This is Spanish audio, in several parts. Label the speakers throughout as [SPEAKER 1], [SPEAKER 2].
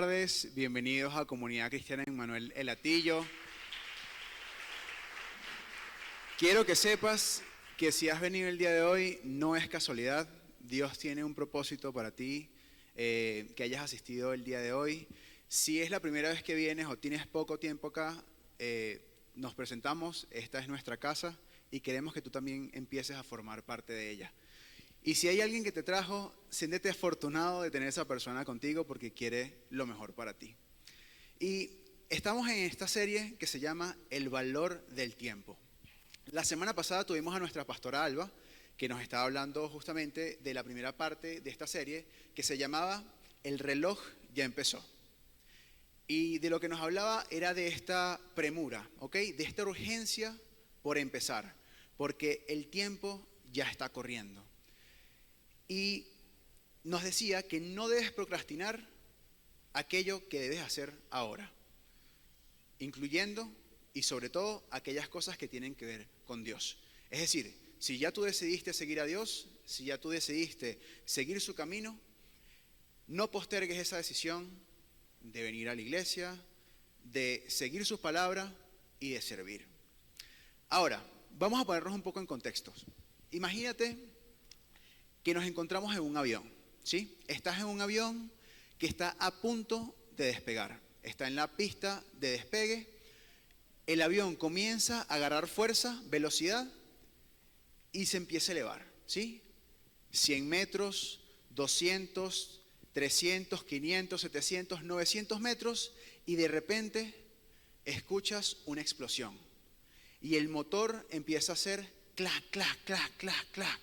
[SPEAKER 1] tardes, bienvenidos a Comunidad Cristiana Emmanuel El Hatillo. Quiero que sepas que si has venido el día de hoy no es casualidad. Dios tiene un propósito para ti, que hayas asistido el día de hoy. Si es la primera vez que vienes o tienes poco tiempo acá, nos presentamos, esta es nuestra casa y queremos que tú también empieces a formar parte de ella. Y si hay alguien que te trajo, siéntete afortunado de tener esa persona contigo porque quiere lo mejor para ti. Y estamos en esta serie que se llama El valor del tiempo. La semana pasada tuvimos a nuestra pastora Alba, que nos estaba hablando justamente de la primera parte de esta serie, que se llamaba El reloj ya empezó. Y de lo que nos hablaba era de esta premura, ¿ok? De esta urgencia por empezar, porque el tiempo ya está corriendo. Y nos decía que no debes procrastinar aquello que debes hacer ahora, incluyendo y sobre todo aquellas cosas que tienen que ver con Dios. Es decir, si ya tú decidiste seguir a Dios, si ya tú decidiste seguir su camino, no postergues esa decisión de venir a la iglesia, de seguir sus palabras y de servir. Ahora, vamos a ponernos un poco en contextos. Imagínate que nos encontramos en un avión, ¿sí? Estás en un avión que está a punto de despegar, está en la pista de despegue, el avión comienza a agarrar fuerza, velocidad y se empieza a elevar, ¿sí? 100 metros, 200, 300, 500, 700, 900 metros y de repente escuchas una explosión y el motor empieza a hacer clac, clac, clac, clac, clac.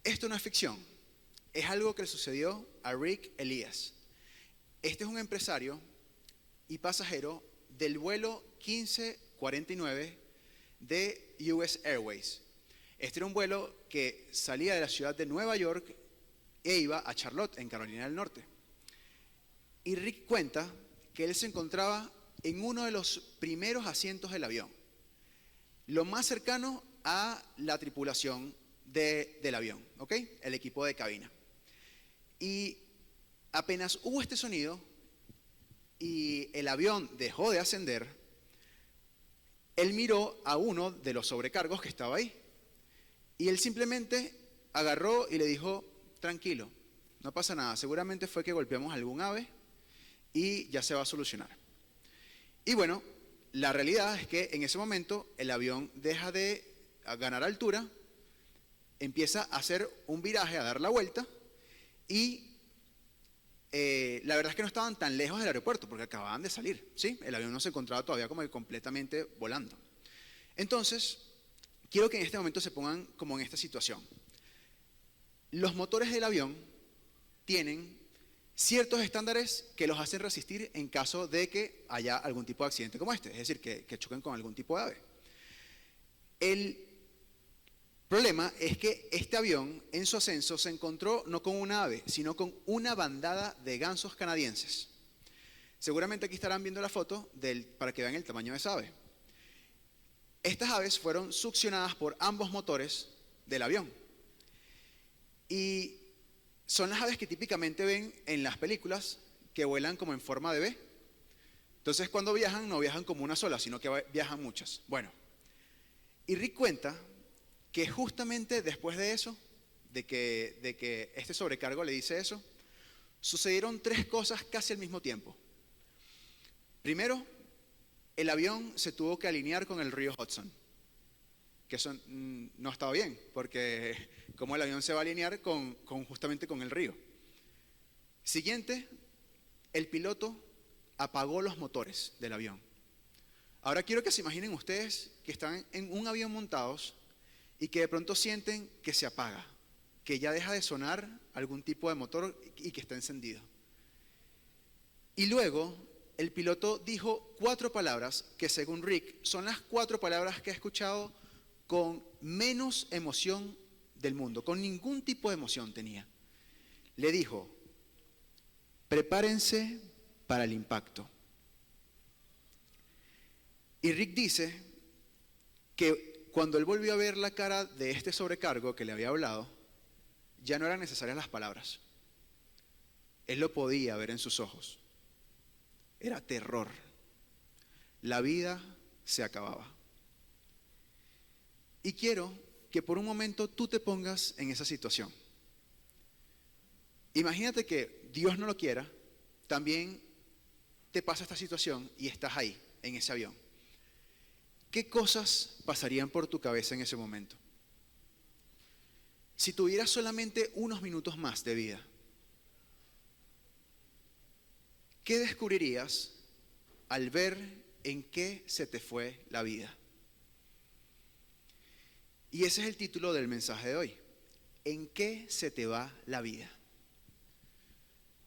[SPEAKER 1] Esto no es ficción, es algo que le sucedió a Rick Elias. Este es un empresario y pasajero del vuelo 1549 de US Airways. Este era un vuelo que salía de la ciudad de Nueva York e iba a Charlotte, en Carolina del Norte. Y Rick cuenta que él se encontraba en uno de los primeros asientos del avión, lo más cercano a la tripulación del avión, ¿ok? El equipo de cabina. Y apenas hubo este sonido y el avión dejó de ascender, él miró a uno de los sobrecargos que estaba ahí y él simplemente agarró y le dijo: tranquilo, no pasa nada, seguramente fue que golpeamos algún ave y ya se va a solucionar. Y bueno, la realidad es que en ese momento el avión deja de ganar altura, empieza a hacer un viraje, a dar la vuelta y la verdad es que no estaban tan lejos del aeropuerto porque acababan de salir, ¿sí? El avión no se encontraba todavía como que completamente volando. Entonces, quiero que en este momento se pongan como en esta situación. Los motores del avión tienen ciertos estándares que los hacen resistir en caso de que haya algún tipo de accidente como este, es decir, que choquen con algún tipo de ave. El problema es que este avión en su ascenso se encontró no con una ave, sino con una bandada de gansos canadienses. Seguramente aquí estarán viendo la foto para que vean el tamaño de esa ave. Estas aves fueron succionadas por ambos motores del avión. Y son las aves que típicamente ven en las películas que vuelan como en forma de V. Entonces cuando viajan, no viajan como una sola, sino que viajan muchas. Bueno, y Rick cuenta que justamente después de eso, de que este sobrecargo le dice eso, sucedieron tres cosas casi al mismo tiempo. Primero, el avión se tuvo que alinear con el río Hudson, que eso no estaba bien, porque ¿cómo el avión se va a alinear justamente con el río? Siguiente, el piloto apagó los motores del avión. Ahora quiero que se imaginen ustedes que están en un avión montados y que de pronto sienten que se apaga, que ya deja de sonar algún tipo de motor y que está encendido. Y luego el piloto dijo 4 palabras que según Rick son las 4 palabras que ha escuchado con menos emoción del mundo, con ningún tipo de emoción tenía. Le dijo: prepárense para el impacto. Y Rick dice que cuando él volvió a ver la cara de este sobrecargo que le había hablado, ya no eran necesarias las palabras. Él lo podía ver en sus ojos. Era terror. La vida se acababa. Y quiero que por un momento tú te pongas en esa situación. Imagínate que Dios no lo quiera, también te pasa esta situación y estás ahí, en ese avión. ¿Qué cosas pasarían por tu cabeza en ese momento? Si tuvieras solamente unos minutos más de vida, ¿qué descubrirías al ver en qué se te fue la vida? Y ese es el título del mensaje de hoy. ¿En qué se te va la vida?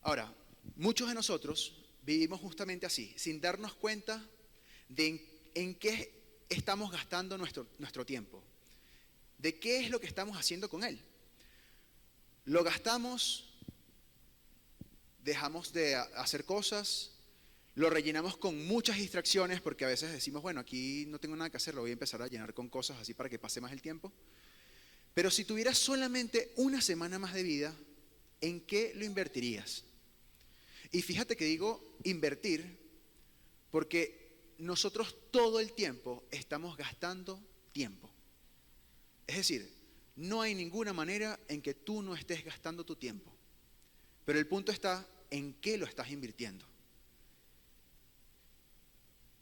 [SPEAKER 1] Ahora, muchos de nosotros vivimos justamente así, sin darnos cuenta de en qué estamos gastando nuestro tiempo, de qué es lo que estamos haciendo con él. Lo gastamos, dejamos de hacer cosas, lo rellenamos con muchas distracciones porque a veces decimos, bueno, aquí no tengo nada que hacer, lo voy a empezar a llenar con cosas así para que pase más el tiempo. Pero si tuvieras solamente una semana más de vida, ¿en qué lo invertirías? Y fíjate que digo invertir porque nosotros todo el tiempo estamos gastando tiempo. Es decir, no hay ninguna manera en que tú no estés gastando tu tiempo. Pero el punto está en qué lo estás invirtiendo.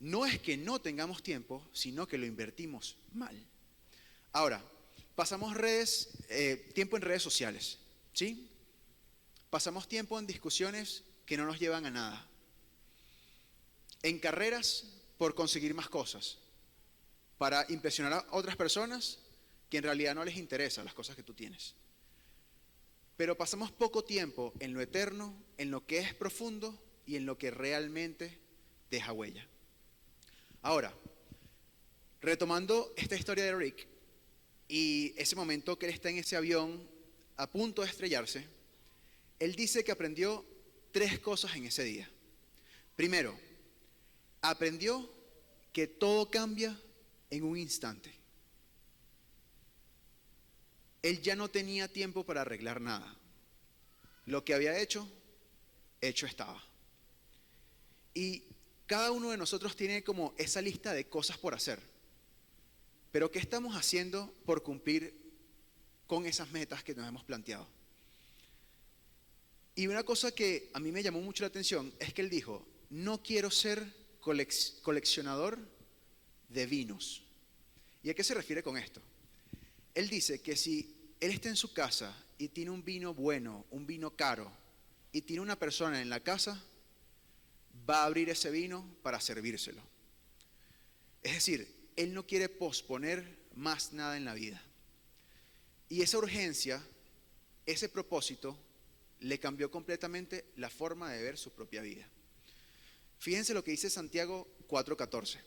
[SPEAKER 1] No es que no tengamos tiempo, sino que lo invertimos mal. Ahora, pasamos tiempo en redes sociales, ¿sí? Pasamos tiempo en discusiones que no nos llevan a nada. En carreras por conseguir más cosas. Para impresionar a otras personas que en realidad no les interesan las cosas que tú tienes. Pero pasamos poco tiempo en lo eterno, en lo que es profundo y en lo que realmente deja huella. Ahora, retomando esta historia de Rick y ese momento que él está en ese avión a punto de estrellarse, él dice que aprendió 3 cosas en ese día. Primero, aprendió que todo cambia en un instante. Él ya no tenía tiempo para arreglar nada. Lo que había hecho estaba. Y cada uno de nosotros tiene como esa lista de cosas por hacer. Pero ¿qué estamos haciendo por cumplir con esas metas que nos hemos planteado? Y una cosa que a mí me llamó mucho la atención es que él dijo, no quiero ser coleccionador de vinos. ¿Y a qué se refiere con esto? Él dice que si él está en su casa y tiene un vino bueno, un vino caro, y tiene una persona en la casa, va a abrir ese vino para servírselo. Es decir, él no quiere posponer más nada en la vida. Y esa urgencia, ese propósito, le cambió completamente la forma de ver su propia vida. Fíjense lo que dice Santiago 4:14.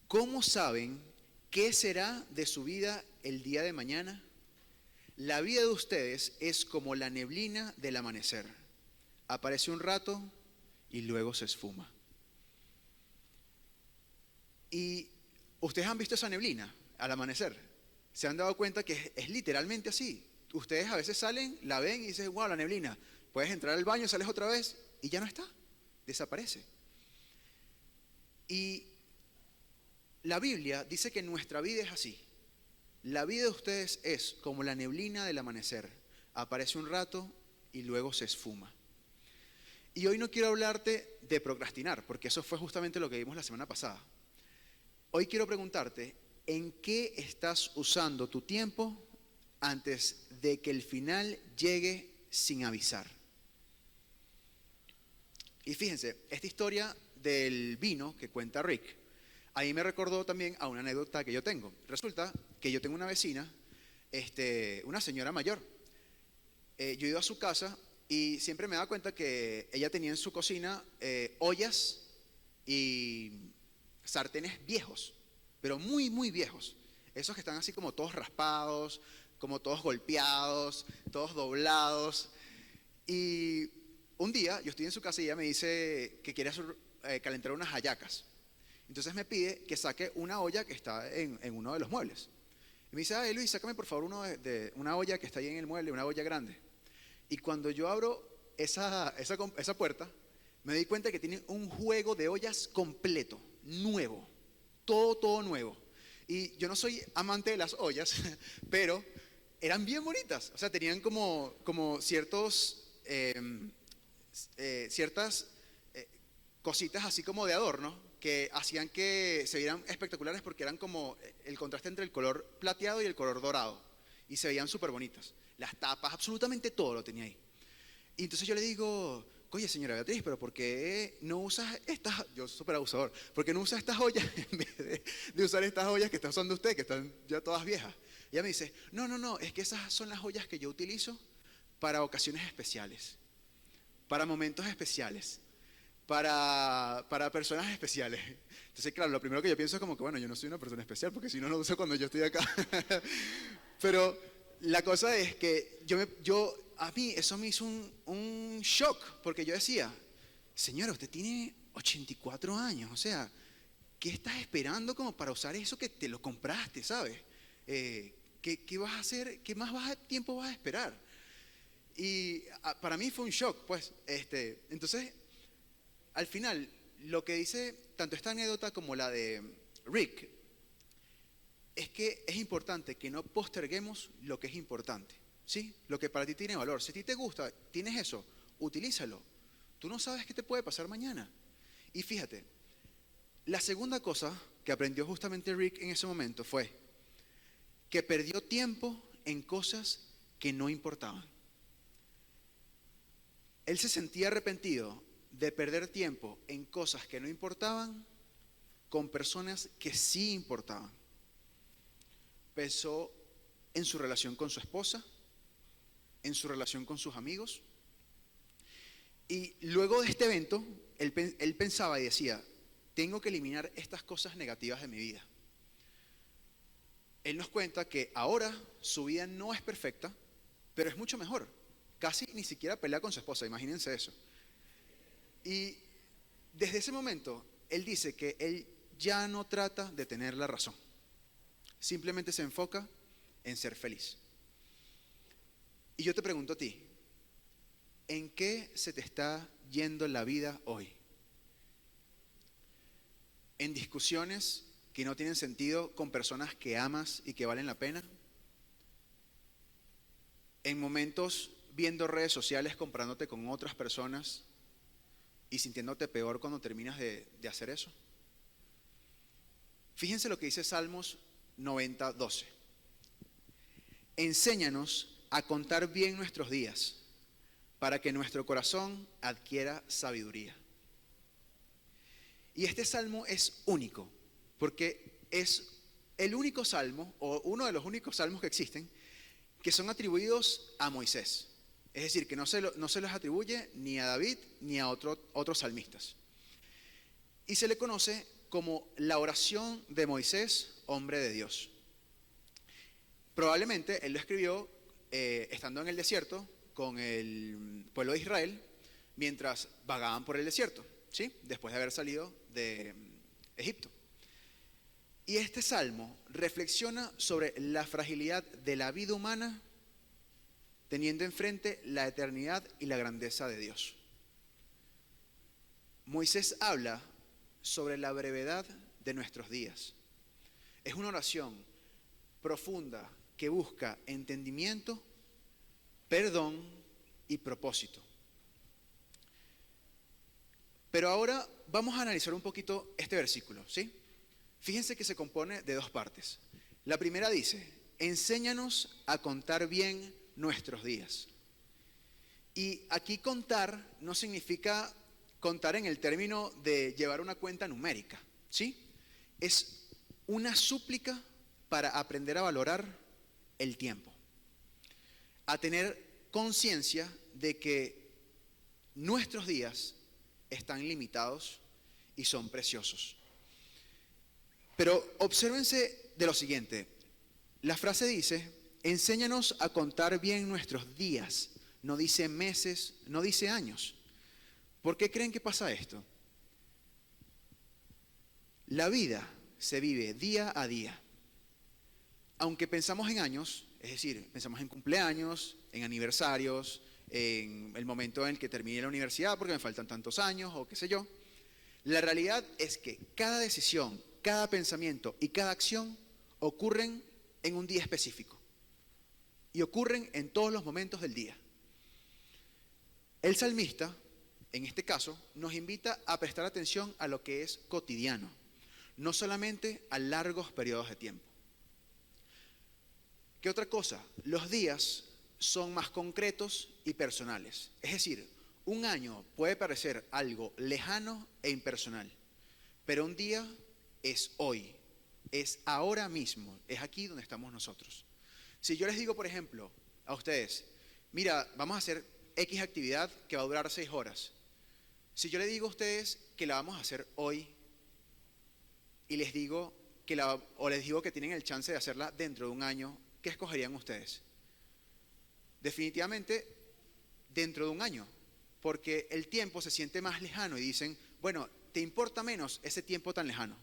[SPEAKER 1] ¿Cómo saben qué será de su vida el día de mañana? La vida de ustedes es como la neblina del amanecer. Aparece un rato y luego se esfuma. Y ustedes han visto esa neblina al amanecer. Se han dado cuenta que es literalmente así. Ustedes a veces salen, la ven y dicen, wow, la neblina. Puedes entrar al baño, sales otra vez y ya no está. Desaparece. Y la Biblia dice que nuestra vida es así. La vida de ustedes es como la neblina del amanecer. Aparece un rato y luego se esfuma. Y hoy no quiero hablarte de procrastinar, porque eso fue justamente lo que vimos la semana pasada. Hoy quiero preguntarte, ¿en qué estás usando tu tiempo antes de que el final llegue sin avisar? Y fíjense, esta historia del vino que cuenta Rick, a mí me recordó también a una anécdota que yo tengo. Resulta que yo tengo una vecina, una señora mayor. Yo he ido a su casa y siempre me he dado cuenta que ella tenía en su cocina ollas y sartenes viejos, pero muy, muy viejos. Esos que están así como todos raspados, como todos golpeados, todos doblados. Y un día yo estoy en su casa y ella me dice que quiere calentar unas hallacas. Entonces me pide que saque una olla que está en uno de los muebles. Y me dice, Luis, sácame por favor una olla que está ahí en el mueble, una olla grande. Y cuando yo abro esa puerta, me di cuenta que tiene un juego de ollas completo, nuevo, todo nuevo. Y yo no soy amante de las ollas, pero eran bien bonitas. O sea, tenían como ciertas cositas así como de adorno que hacían que se vieran espectaculares porque eran como el contraste entre el color plateado y el color dorado. Y se veían súper bonitas. Las tapas, absolutamente todo lo tenía ahí. Y entonces yo le digo, oye señora Beatriz, pero ¿por qué no usas estas? Yo súper abusador. ¿Por qué no usas estas ollas en vez de usar estas ollas que está usando usted, que están ya todas viejas? Y ella me dice, no, es que esas son las ollas que yo utilizo para ocasiones especiales, para momentos especiales, para personas especiales. Entonces, claro, lo primero que yo pienso es como que, bueno, yo no soy una persona especial porque si no lo uso cuando yo estoy acá. Pero la cosa es que a mí eso me hizo un shock, porque yo decía, señora, usted tiene 84 años, o sea, ¿qué estás esperando como para usar eso que te lo compraste, ¿sabes? ¿Qué vas a hacer? ¿Qué más tiempo vas a esperar? Y para mí fue un shock, pues. Entonces, al final, lo que dice tanto esta anécdota como la de Rick, es que es importante que no posterguemos lo que es importante, ¿sí? Lo que para ti tiene valor. Si a ti te gusta, tienes eso, utilízalo. Tú no sabes qué te puede pasar mañana. Y fíjate, la segunda cosa que aprendió justamente Rick en ese momento fue que perdió tiempo en cosas que no importaban. Él se sentía arrepentido de perder tiempo en cosas que no importaban con personas que sí importaban. Pensó en su relación con su esposa, en su relación con sus amigos. Y luego de este evento, él pensaba y decía, tengo que eliminar estas cosas negativas de mi vida. Él nos cuenta que ahora su vida no es perfecta, pero es mucho mejor. Casi ni siquiera pelea con su esposa, imagínense eso. Y desde ese momento, él dice que él ya no trata de tener la razón. Simplemente se enfoca en ser feliz. Y yo te pregunto a ti, ¿en qué se te está yendo la vida hoy? ¿En discusiones que no tienen sentido con personas que amas y que valen la pena? ¿En momentos viendo redes sociales comparándote con otras personas y sintiéndote peor cuando terminas de hacer eso? Fíjense lo que dice Salmos 90:12. Enséñanos a contar bien nuestros días para que nuestro corazón adquiera sabiduría. Y este salmo es único, porque es el único salmo, o uno de los únicos salmos que existen, que son atribuidos a Moisés. Es decir, que no se los atribuye ni a David ni a otros salmistas. Y se le conoce como la oración de Moisés, hombre de Dios. Probablemente él lo escribió estando en el desierto con el pueblo de Israel mientras vagaban por el desierto, ¿sí? Después de haber salido de Egipto. Y este salmo reflexiona sobre la fragilidad de la vida humana teniendo enfrente la eternidad y la grandeza de Dios. Moisés habla sobre la brevedad de nuestros días. Es una oración profunda que busca entendimiento, perdón y propósito. Pero ahora vamos a analizar un poquito este versículo, ¿sí? Fíjense que se compone de dos partes. La primera dice, enséñanos a contar bien nuestros días. Y aquí contar no significa contar en el término de llevar una cuenta numérica, ¿sí? Es una súplica para aprender a valorar el tiempo, a tener conciencia de que nuestros días están limitados y son preciosos. Pero obsérvense de lo siguiente, la frase dice, enséñanos a contar bien nuestros días, no dice meses, no dice años. ¿Por qué creen que pasa esto? La vida se vive día a día. Aunque pensamos en años, es decir, pensamos en cumpleaños, en aniversarios, en el momento en el que termine la universidad porque me faltan tantos años o qué sé yo. La realidad es que cada decisión, cada pensamiento y cada acción ocurren en un día específico y ocurren en todos los momentos del día. El salmista, en este caso, nos invita a prestar atención a lo que es cotidiano, no solamente a largos periodos de tiempo. ¿Qué otra cosa? Los días son más concretos y personales. Es decir, un año puede parecer algo lejano e impersonal, pero un día es hoy, es ahora mismo, es aquí donde estamos nosotros. Si yo les digo, por ejemplo, a ustedes, mira, vamos a hacer X actividad que va a durar 6 horas. Si yo les digo a ustedes que la vamos a hacer hoy y les digo les digo que tienen el chance de hacerla dentro de un año, ¿qué escogerían ustedes? Definitivamente dentro de un año, porque el tiempo se siente más lejano y dicen, bueno, te importa menos ese tiempo tan lejano.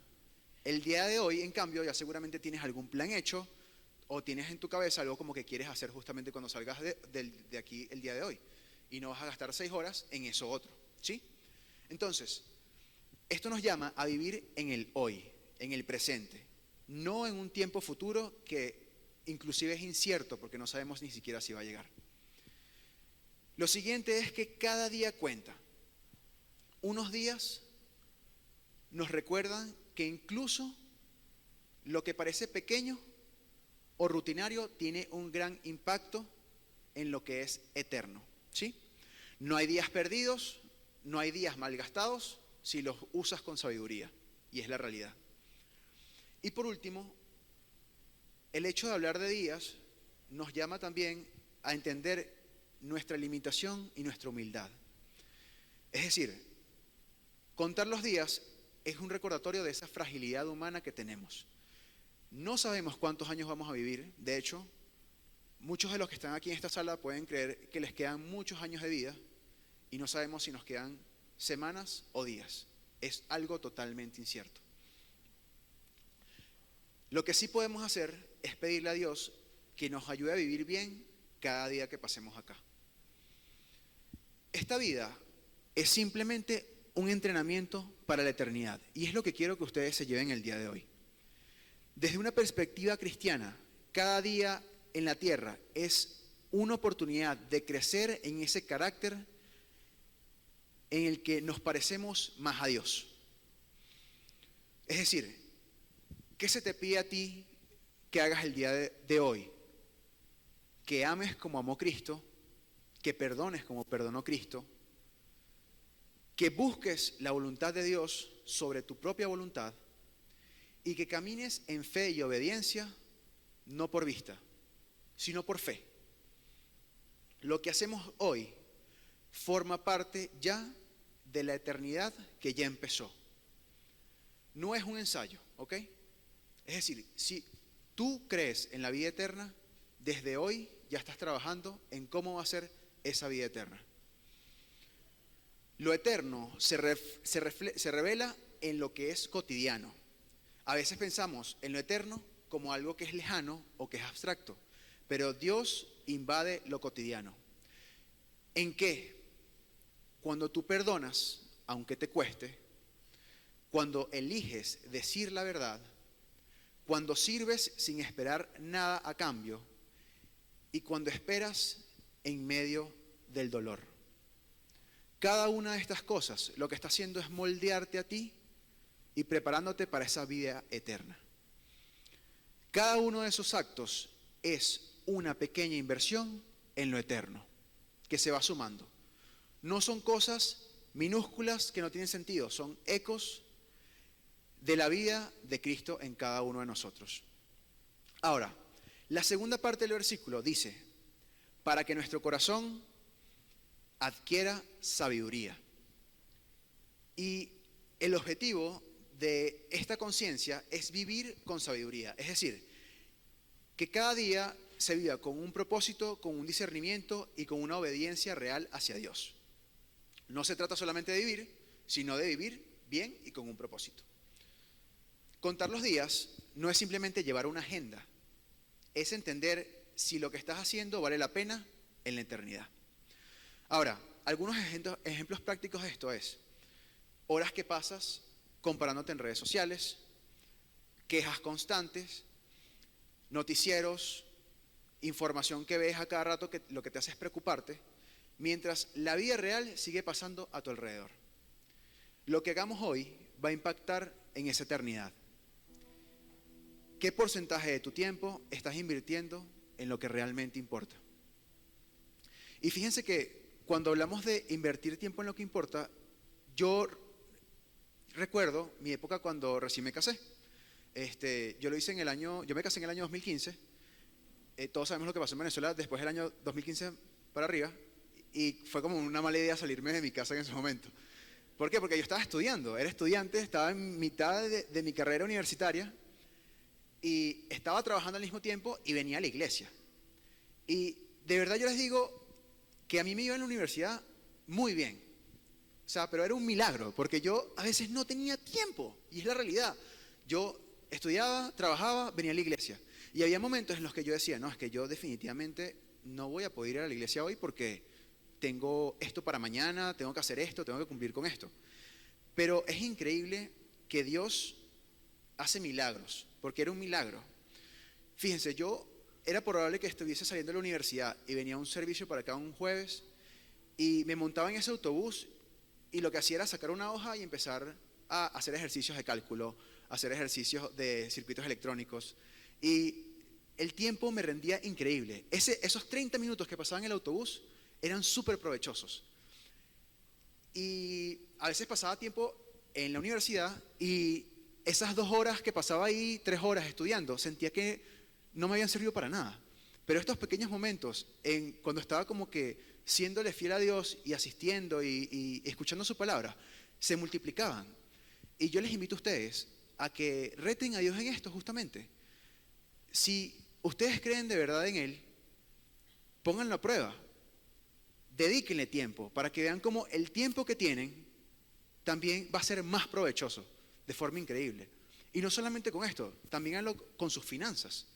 [SPEAKER 1] El día de hoy, en cambio, ya seguramente tienes algún plan hecho o tienes en tu cabeza algo como que quieres hacer justamente cuando salgas de aquí el día de hoy y no vas a gastar 6 horas en eso otro, ¿sí? Entonces, esto nos llama a vivir en el hoy, en el presente, no en un tiempo futuro que inclusive es incierto porque no sabemos ni siquiera si va a llegar. Lo siguiente es que cada día cuenta. Unos días nos recuerdan que incluso lo que parece pequeño o rutinario tiene un gran impacto en lo que es eterno, ¿sí? No hay días perdidos, no hay días malgastados si los usas con sabiduría, y es la realidad. Y por último, el hecho de hablar de días nos llama también a entender nuestra limitación y nuestra humildad. Es decir, contar los días es un recordatorio de esa fragilidad humana que tenemos. No sabemos cuántos años vamos a vivir. De hecho, muchos de los que están aquí en esta sala pueden creer que les quedan muchos años de vida y no sabemos si nos quedan semanas o días. Es algo totalmente incierto. Lo que sí podemos hacer es pedirle a Dios que nos ayude a vivir bien cada día que pasemos acá. Esta vida es simplemente un entrenamiento para la eternidad y es lo que quiero que ustedes se lleven el día de hoy. Desde una perspectiva cristiana, cada día en la tierra es una oportunidad de crecer en ese carácter en el que nos parecemos más a Dios. Es decir, ¿qué se te pide a ti que hagas el día de hoy? Que ames como amó Cristo, que perdones como perdonó Cristo, que busques la voluntad de Dios sobre tu propia voluntad y que camines en fe y obediencia, no por vista, sino por fe. Lo que hacemos hoy forma parte ya de la eternidad que ya empezó. No es un ensayo, ¿ok? Es decir, si tú crees en la vida eterna, desde hoy ya estás trabajando en cómo va a ser esa vida eterna. Lo eterno se revela en lo que es cotidiano. A veces pensamos en lo eterno como algo que es lejano o que es abstracto, pero Dios invade lo cotidiano. ¿En qué? Cuando tú perdonas, aunque te cueste, cuando eliges decir la verdad, cuando sirves sin esperar nada a cambio y cuando esperas en medio del dolor. Cada una de estas cosas lo que está haciendo es moldearte a ti y preparándote para esa vida eterna. Cada uno de esos actos es una pequeña inversión en lo eterno que se va sumando. No son cosas minúsculas que no tienen sentido, son ecos de la vida de Cristo en cada uno de nosotros. Ahora, la segunda parte del versículo dice, para que nuestro corazón adquiera sabiduría. Y el objetivo de esta conciencia es vivir con sabiduría, es decir, que cada día se viva con un propósito, con un discernimiento y con una obediencia real hacia Dios. No se trata solamente de vivir, sino de vivir bien y con un propósito. Contar los días no es simplemente llevar una agenda, es entender si lo que estás haciendo vale la pena en la eternidad. Ahora, algunos ejemplos prácticos de esto es horas que pasas comparándote en redes sociales, quejas constantes, noticieros, información que ves a cada rato que lo que te hace es preocuparte, mientras la vida real sigue pasando a tu alrededor. Lo que hagamos hoy va a impactar en esa eternidad. ¿Qué porcentaje de tu tiempo estás invirtiendo en lo que realmente importa? Y fíjense que cuando hablamos de invertir tiempo en lo que importa, yo recuerdo mi época cuando recién me casé. Yo me casé en el año 2015. Todos sabemos lo que pasó en Venezuela después del año 2015 para arriba. Y fue como una mala idea salirme de mi casa en ese momento. ¿Por qué? Porque yo estaba estudiando, era estudiante, estaba en mitad de mi carrera universitaria y estaba trabajando al mismo tiempo y venía a la iglesia. Y de verdad yo les digo que a mí me iba en la universidad muy bien. O sea, pero era un milagro, porque yo a veces no tenía tiempo, y es la realidad. Yo estudiaba, trabajaba, venía a la iglesia. Y había momentos en los que yo decía, no, es que yo definitivamente no voy a poder ir a la iglesia hoy porque tengo esto para mañana, tengo que hacer esto, tengo que cumplir con esto. Pero es increíble que Dios hace milagros, porque era un milagro. Fíjense, era probable que estuviese saliendo de la universidad y venía a un servicio para acá un jueves y me montaba en ese autobús y lo que hacía era sacar una hoja y empezar a hacer ejercicios de cálculo, hacer ejercicios de circuitos electrónicos. Y el tiempo me rendía increíble. Esos 30 minutos que pasaba en el autobús eran súper provechosos. Y a veces pasaba tiempo en la universidad y esas 2 horas que pasaba ahí, 3 horas estudiando, sentía que no me habían servido para nada. Pero estos pequeños momentos, cuando estaba como que siéndole fiel a Dios y asistiendo y escuchando su palabra, se multiplicaban. Y yo les invito a ustedes a que reten a Dios en esto justamente. Si ustedes creen de verdad en Él, pónganlo a prueba. Dedíquenle tiempo para que vean cómo el tiempo que tienen también va a ser más provechoso de forma increíble. Y no solamente con esto, también háganlo con sus finanzas.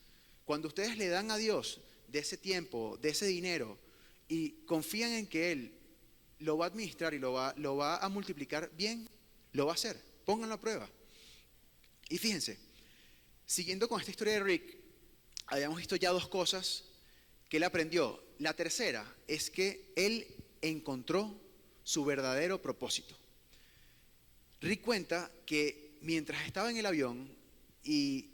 [SPEAKER 1] Cuando ustedes le dan a Dios de ese tiempo, de ese dinero, y confían en que Él lo va a administrar y lo va a multiplicar bien, lo va a hacer. Pónganlo a prueba. Y fíjense, siguiendo con esta historia de Rick, habíamos visto ya 2 cosas que él aprendió. La tercera es que él encontró su verdadero propósito. Rick cuenta que mientras estaba en el avión y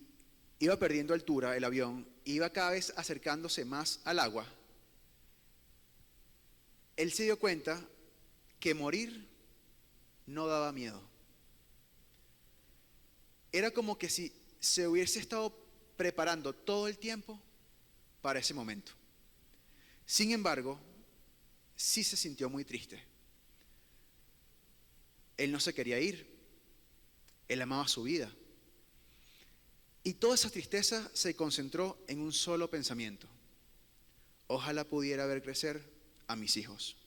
[SPEAKER 1] iba perdiendo altura el avión, iba cada vez acercándose más al agua, él se dio cuenta que morir no daba miedo. Era como que si se hubiese estado preparando todo el tiempo para ese momento. Sin embargo, sí se sintió muy triste. Él no se quería ir. Él amaba su vida. Y toda esa tristeza se concentró en un solo pensamiento. Ojalá pudiera ver crecer a mis hijos.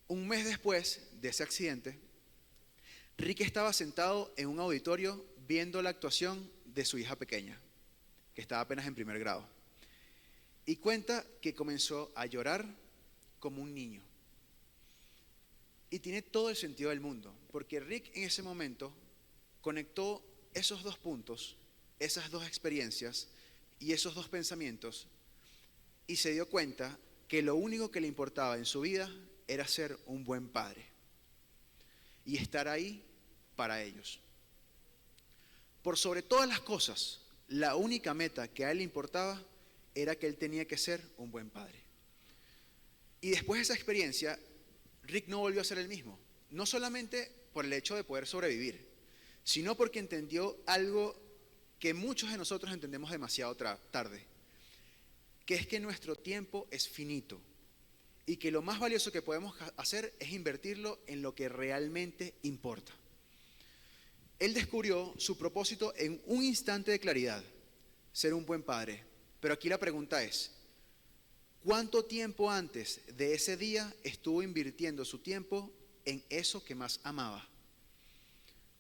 [SPEAKER 1] Un mes después de ese accidente, Rick estaba sentado en un auditorio viendo la actuación de su hija pequeña, que estaba apenas en primer grado. Y cuenta que comenzó a llorar como un niño. Y tiene todo el sentido del mundo, porque Rick en ese momento conectó esos 2 puntos, esas 2 experiencias y esos 2 pensamientos, y se dio cuenta que lo único que le importaba en su vida era ser un buen padre y estar ahí para ellos. Por sobre todas las cosas, la única meta que a él le importaba era que él tenía que ser un buen padre. Y después de esa experiencia, Rick no volvió a ser el mismo. No solamente por el hecho de poder sobrevivir, sino porque entendió algo que muchos de nosotros entendemos demasiado tarde, que es que nuestro tiempo es finito y que lo más valioso que podemos hacer es invertirlo en lo que realmente importa. Él descubrió su propósito en un instante de claridad, ser un buen padre. Pero aquí la pregunta es, ¿cuánto tiempo antes de ese día estuvo invirtiendo su tiempo en eso que más amaba?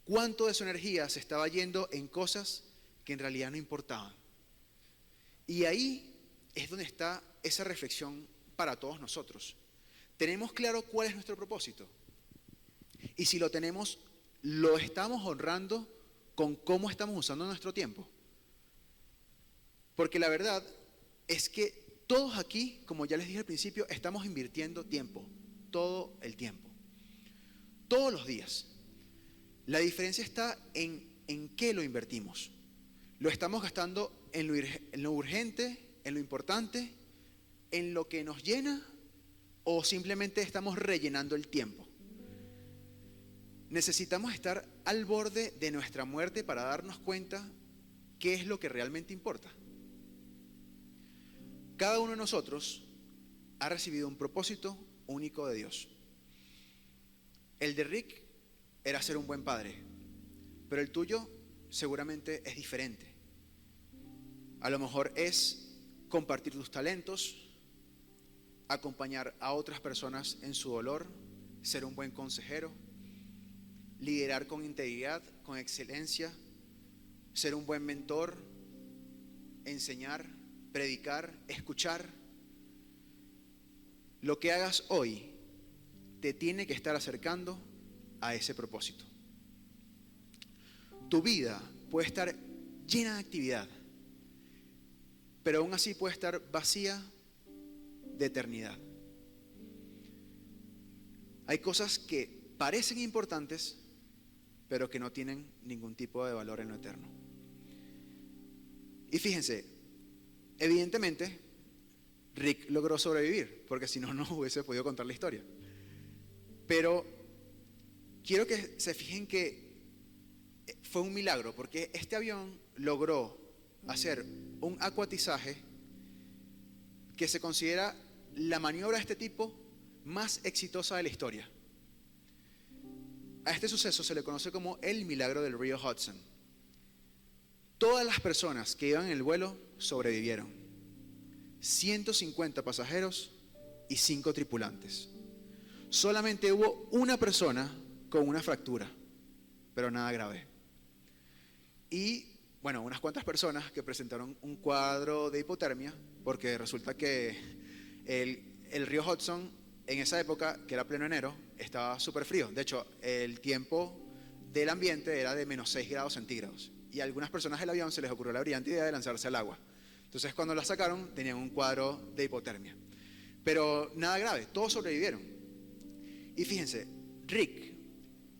[SPEAKER 1] ¿Cuánto de su energía se estaba yendo en cosas que en realidad no importaban? Y ahí es donde está esa reflexión para todos nosotros. ¿Tenemos claro cuál es nuestro propósito? Y si lo tenemos, ¿lo estamos honrando con cómo estamos usando nuestro tiempo? Porque la verdad es que todos aquí, como ya les dije al principio, estamos invirtiendo tiempo, todo el tiempo, todos los días. La diferencia está en qué lo invertimos. ¿Lo estamos gastando en lo urgente, en lo importante, en lo que nos llena, o simplemente estamos rellenando el tiempo? Necesitamos estar al borde de nuestra muerte para darnos cuenta qué es lo que realmente importa. Cada uno de nosotros ha recibido un propósito único de Dios. El de Rick era ser un buen padre, pero el tuyo seguramente es diferente. A lo mejor es compartir tus talentos, acompañar a otras personas en su dolor, ser un buen consejero, liderar con integridad, con excelencia, ser un buen mentor, enseñar, predicar, escuchar. Lo que hagas hoy te tiene que estar acercando a ese propósito. Tu vida puede estar llena de actividad, pero aún así puede estar vacía de eternidad. Hay cosas que parecen importantes, pero que no tienen ningún tipo de valor en lo eterno. Y fíjense, evidentemente, Rick logró sobrevivir, porque si no, no hubiese podido contar la historia. Pero quiero que se fijen que fue un milagro, porque este avión logró hacer un acuatizaje que se considera la maniobra de este tipo más exitosa de la historia. A este suceso se le conoce como el milagro del río Hudson. Todas las personas que iban en el vuelo sobrevivieron. 150 pasajeros y 5 tripulantes. Solamente hubo una persona con una fractura, pero nada grave. Y, bueno, unas cuantas personas que presentaron un cuadro de hipotermia, porque resulta que el río Hudson, en esa época, que era pleno enero, estaba súper frío. De hecho, el tiempo del ambiente era de -6 grados centígrados. Y a algunas personas del avión se les ocurrió la brillante idea de lanzarse al agua. Entonces, cuando la sacaron, tenían un cuadro de hipotermia. Pero nada grave, todos sobrevivieron. Y fíjense, Rick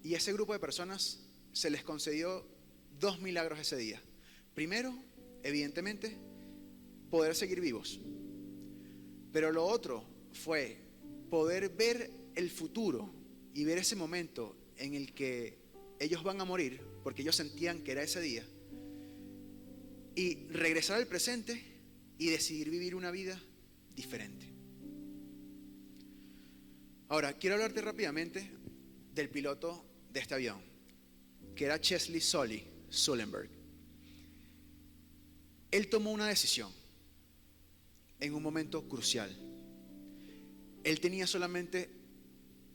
[SPEAKER 1] y ese grupo de personas se les concedió 2 milagros ese día. Primero, evidentemente, poder seguir vivos. Pero lo otro fue poder ver el futuro y ver ese momento en el que ellos van a morir, porque ellos sentían que era ese día, y regresar al presente y decidir vivir una vida diferente. Ahora, quiero hablarte rápidamente del piloto de este avión, que era Chesley Sullenberg. Él tomó una decisión en un momento crucial. Él tenía solamente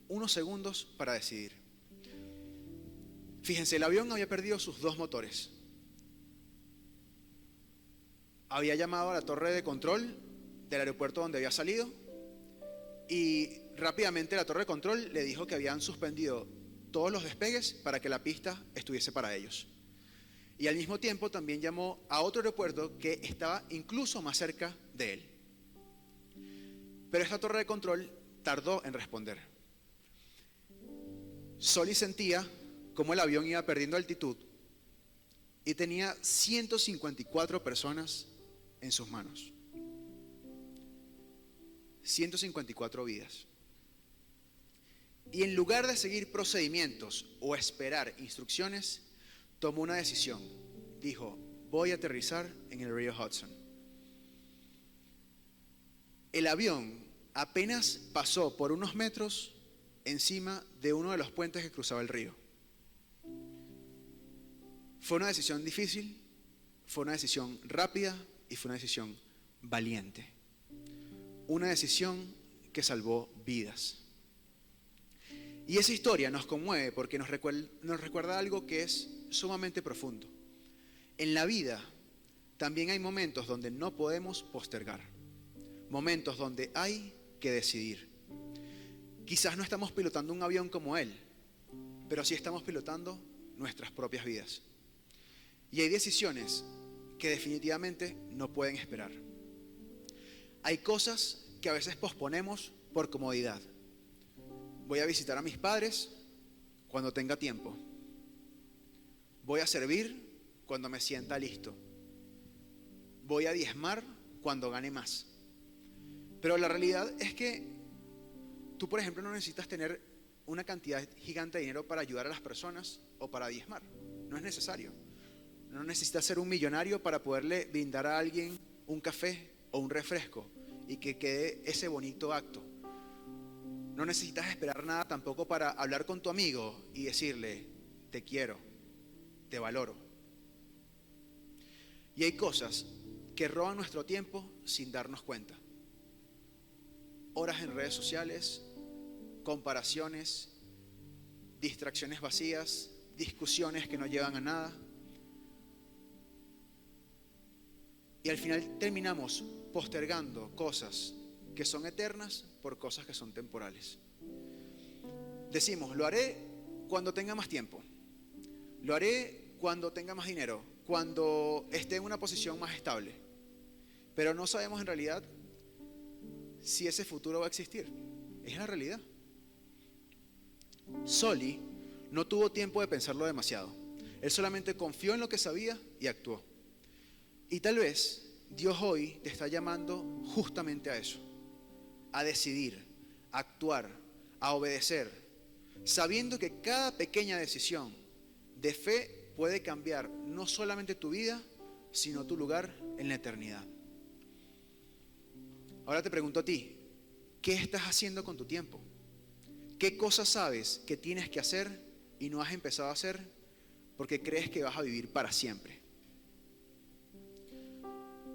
[SPEAKER 1] unos segundos para decidir. Fíjense, el avión había perdido sus 2 motores. Había llamado a la torre de control del aeropuerto donde había salido y rápidamente la torre de control le dijo que habían suspendido todos los despegues para que la pista estuviese para ellos. Y al mismo tiempo también llamó a otro aeropuerto que estaba incluso más cerca de él. Pero esta torre de control tardó en responder. Sully sentía cómo el avión iba perdiendo altitud y tenía 154 personas en sus manos. 154 vidas. Y en lugar de seguir procedimientos o esperar instrucciones, tomó una decisión. Dijo, voy a aterrizar en el río Hudson. El avión apenas pasó por unos metros encima de uno de los puentes que cruzaba el río. Fue una decisión difícil, fue una decisión rápida y fue una decisión valiente. Una decisión que salvó vidas. Y esa historia nos conmueve porque nos recuerda algo que es sumamente profundo. En la vida también hay momentos donde no podemos postergar. Momentos donde hay que decidir. Quizás no estamos pilotando un avión como Él, pero sí estamos pilotando nuestras propias vidas. Y hay decisiones que definitivamente no pueden esperar. Hay cosas que a veces posponemos por comodidad. Voy a visitar a mis padres cuando tenga tiempo. Voy a servir cuando me sienta listo. Voy a diezmar cuando gane más. Pero la realidad es que tú, por ejemplo, no necesitas tener una cantidad gigante de dinero para ayudar a las personas o para diezmar. No es necesario. No necesitas ser un millonario para poderle brindar a alguien un café o un refresco y que quede ese bonito acto. No necesitas esperar nada tampoco para hablar con tu amigo y decirle, te quiero, te valoro. Y hay cosas que roban nuestro tiempo sin darnos cuenta. Horas en redes sociales, comparaciones, distracciones vacías, discusiones que no llevan a nada. Y al final terminamos postergando cosas que son eternas por cosas que son temporales. Decimos, lo haré cuando tenga más tiempo. Lo haré cuando tenga más dinero, cuando esté en una posición más estable. Pero no sabemos en realidad si ese futuro va a existir. Es la realidad. Soli no tuvo tiempo de pensarlo demasiado. Él solamente confió en lo que sabía y actuó. Y tal vez Dios hoy te está llamando justamente a eso, a decidir, a actuar, a obedecer, sabiendo que cada pequeña decisión de fe puede cambiar no solamente tu vida, sino tu lugar en la eternidad. Ahora te pregunto a ti, ¿qué estás haciendo con tu tiempo? ¿Qué cosas sabes que tienes que hacer y no has empezado a hacer porque crees que vas a vivir para siempre?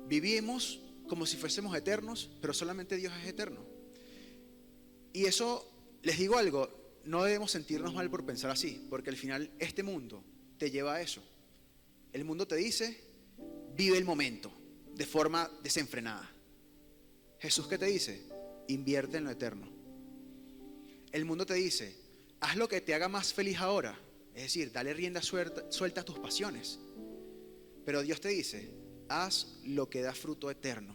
[SPEAKER 1] Vivimos como si fuésemos eternos, pero solamente Dios es eterno. Y eso, les digo algo, no debemos sentirnos mal por pensar así, porque al final este mundo te lleva a eso. El mundo te dice, vive el momento de forma desenfrenada. Jesús, ¿qué te dice? Invierte en lo eterno. El mundo te dice, haz lo que te haga más feliz ahora, es decir, dale rienda suelta a tus pasiones. Pero Dios te dice, haz lo que da fruto eterno.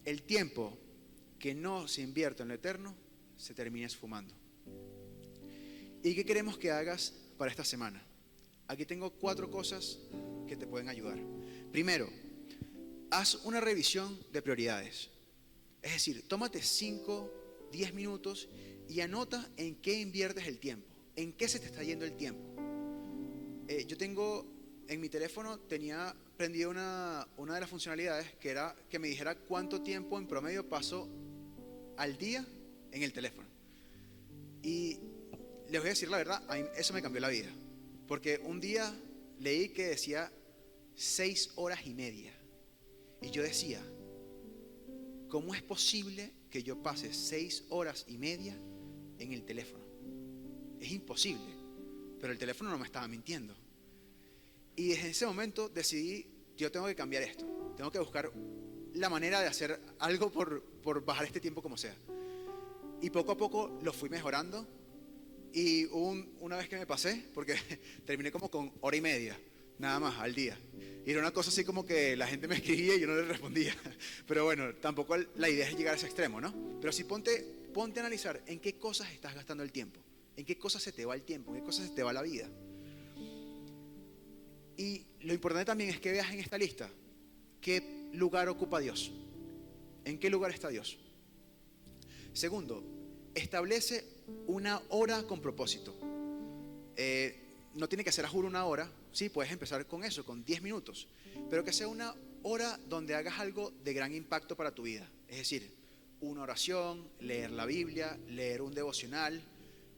[SPEAKER 1] El tiempo que no se invierte en lo eterno se termina esfumando. ¿Y qué queremos que hagas para esta semana? Aquí tengo 4 cosas que te pueden ayudar. Primero, haz una revisión de prioridades. Es decir, tómate 5, 10 minutos y anota en qué inviertes el tiempo, en qué se te está yendo el tiempo. Yo tengo en mi teléfono, tenía prendido una de las funcionalidades que era que me dijera cuánto tiempo en promedio paso al día en el teléfono. Y les voy a decir la verdad, a mí eso me cambió la vida. Porque un día leí que decía 6 horas y media. Y yo decía, ¿cómo es posible que yo pase 6 horas y media en el teléfono? Es imposible. Pero el teléfono no me estaba mintiendo. Y desde ese momento decidí, yo tengo que cambiar esto. Tengo que buscar la manera de hacer algo por bajar este tiempo como sea. Y poco a poco lo fui mejorando. Y una vez que me pasé, porque terminé como con 1 hora y media, nada más al día. Y era una cosa así como que la gente me escribía y yo no le respondía. Pero bueno, tampoco la idea es llegar a ese extremo, ¿no? Pero sí ponte a analizar en qué cosas estás gastando el tiempo. En qué cosas se te va el tiempo, en qué cosas se te va la vida. Y lo importante también es que veas en esta lista qué lugar ocupa Dios. ¿En qué lugar está Dios? Segundo, establece una hora con propósito. No tiene que ser a juro 1 hora. Sí, puedes empezar con eso, con 10 minutos. Pero que sea una hora donde hagas algo de gran impacto para tu vida. Es decir, una oración, leer la Biblia, leer un devocional,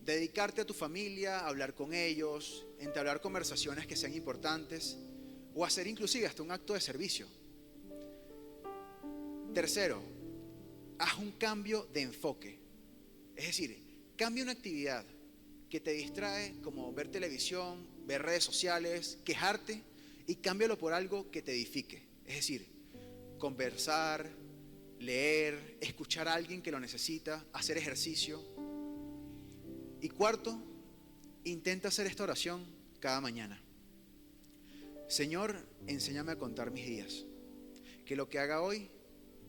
[SPEAKER 1] dedicarte a tu familia, hablar con ellos, entablar conversaciones que sean importantes o hacer inclusive hasta un acto de servicio. Tercero, haz un cambio de enfoque. Es decir, cambia una actividad que te distrae como ver televisión, ver redes sociales, quejarte y cámbialo por algo que te edifique. Es decir, conversar, leer, escuchar a alguien que lo necesita, hacer ejercicio. Y cuarto, intenta hacer esta oración cada mañana. Señor, enséñame a contar mis días, que lo que haga hoy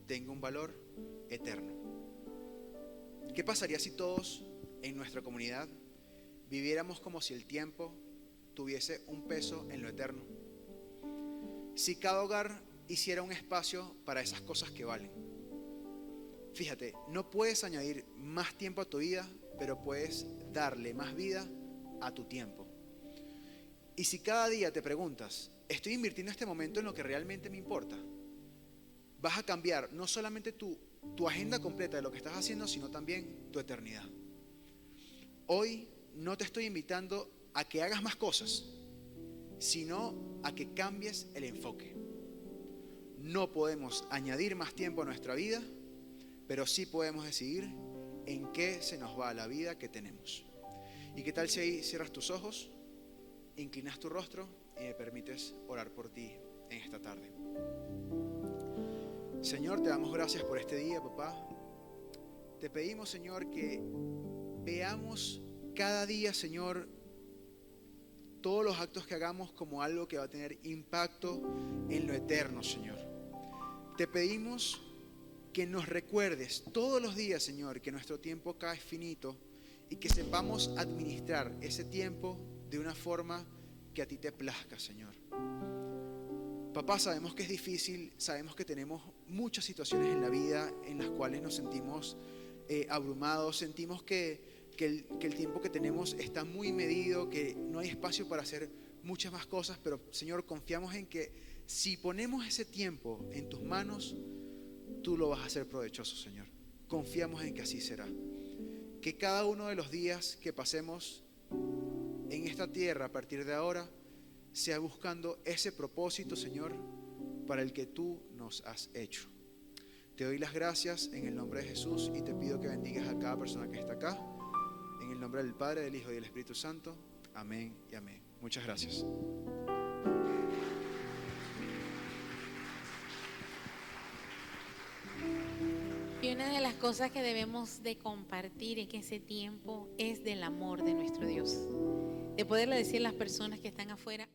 [SPEAKER 1] tenga un valor eterno. ¿Qué pasaría si todos en nuestra comunidad viviéramos como si el tiempo tuviese un peso en lo eterno? Si cada hogar hiciera un espacio para esas cosas que valen. Fíjate, no puedes añadir más tiempo a tu vida, pero puedes darle más vida a tu tiempo. Y si cada día te preguntas, ¿estoy invirtiendo este momento en lo que realmente me importa? Vas a cambiar no solamente tu agenda completa de lo que estás haciendo, sino también tu eternidad. Hoy no te estoy invitando a que hagas más cosas, sino a que cambies el enfoque. No podemos añadir más tiempo a nuestra vida, pero sí podemos decidir en qué se nos va la vida que tenemos. ¿Y qué tal si ahí cierras tus ojos, inclinas tu rostro y me permites orar por ti en esta tarde? Señor, te damos gracias por este día, papá. Te pedimos, Señor, que veamos cada día, Señor, todos los actos que hagamos como algo que va a tener impacto en lo eterno, Señor. Te pedimos que nos recuerdes todos los días, Señor, que nuestro tiempo acá es finito y que sepamos administrar ese tiempo de una forma que a ti te plazca, Señor. Papá, sabemos que es difícil, sabemos que tenemos muchas situaciones en la vida en las cuales nos sentimos abrumados, sentimos que el tiempo que tenemos está muy medido, que no hay espacio para hacer muchas más cosas, pero Señor, confiamos en que si ponemos ese tiempo en tus manos, tú lo vas a hacer provechoso, Señor. Confiamos en que así será. Que cada uno de los días que pasemos en esta tierra a partir de ahora sea buscando ese propósito, Señor, para el que tú nos has hecho. Te doy las gracias en el nombre de Jesús y te pido que bendigas a cada persona que está acá. En el nombre del Padre, del Hijo y del Espíritu Santo. Amén y amén. Muchas gracias.
[SPEAKER 2] Y una de las cosas que debemos de compartir en ese tiempo es del amor de nuestro Dios. De poderle decir a las personas que están afuera,